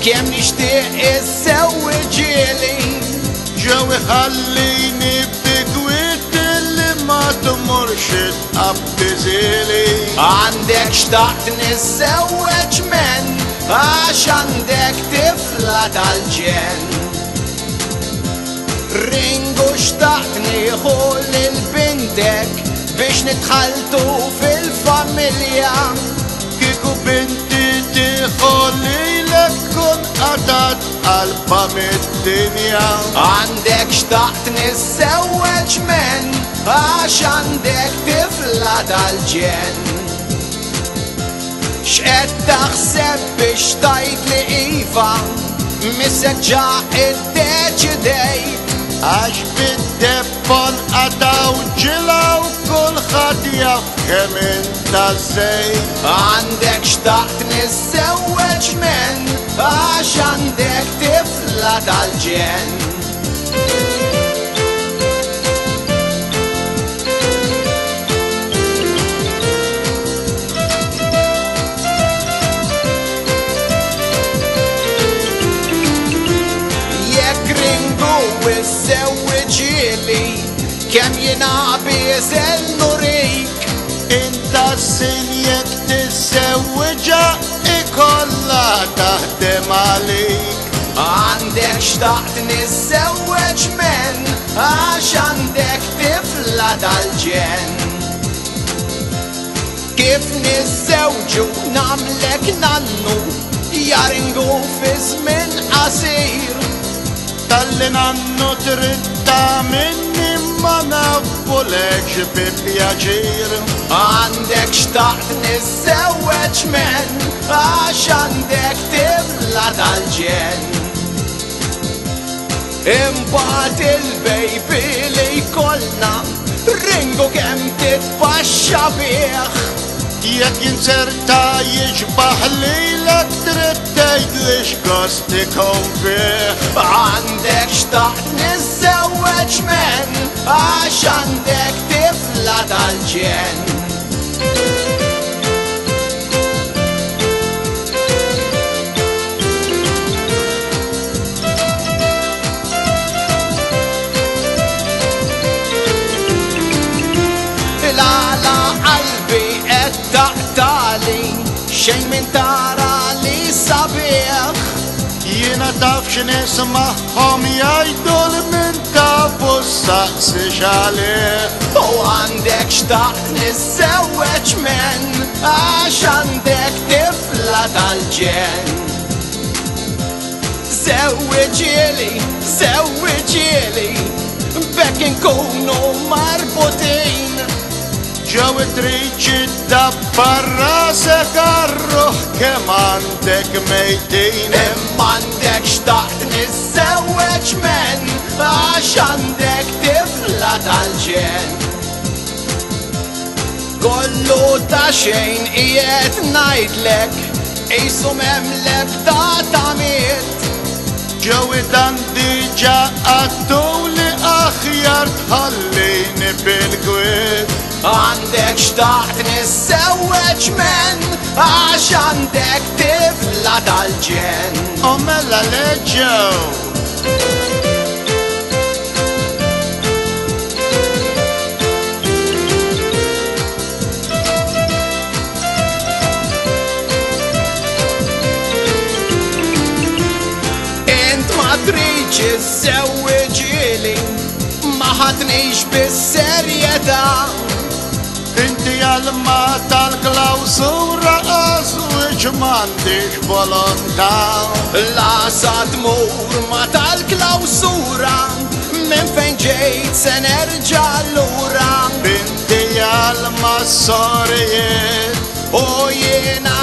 كم نشتاق اسوي جيلي جوي خليني بقوة اللي ما تمرش تقبزيلي. عندك اشتقت نتزوج من عشانك تفلت عالجن. رينجو اشتقت نقول لبنتك باش نتخلطوا في الفاميليا. كيكو بنتي تخلي لك كن قطعت قلبها من الدنيا. عندك اشتقت نتزوج من عشانك تفلت عالجن. شقد تخسب بشتايت لإيفا مسك جاء الداج ديت. عاش بالدبان قطع وجلا وكل خطية كم انت زي. عندك اشتقت نتزوج من عشانك تفلت عالجن. وزوجيلي كم ينعبز النوريك. انت سنيك تتزوجها كلها تهدم عليك. عندك اشتقت نتزوج من عشانك تفلت عالجن. كيف نتزوج ونعملك نانو يا رينجو في زمن قصير. طلن عنه ترد مني ما نقبلكش ببياجير. عندك اشتقت نتزوج من عشانك تفلت عالجن. امبعت البيبي لي كلنا رينجو كم تتبشى بيخ. ياك انسرتا يشبح ليلك ترد ليش قصدكم فيه. عندك اشتقت نتزوج من عشانك تفلت عالجن. تقطعلي شي من ترالي صبيح. ينا تافش نسمعهم يايدول من تابوس سقسش عليه. وعندك اشتقت نتزوج من عشانك تفلت عالجن. زوجيلي زوجيلي بك نكونوا مربوطين. جو تريج تدبر راسك الروح كم عندك ميتين. عندك اشتقت نتزوج من عشانك تفلت عالجن. كله تاشين ايات نايدلك ايسو مملك تا تعميت. جو دندي جاءتو لأخيار تخليني بالقويت. عندك اشتقت نتزوج من عشانك تفلت عالجن. أملا لجو انت ما تريج تزوجيلي ما حتنيش بالسرية. انت يا لما الكلاوسورة ازوج ما عنديش فولونتا. لا صدمور ما الكلاوسورة من فين جيت سنرجع لورا. بنتي يا لما صاريت وينا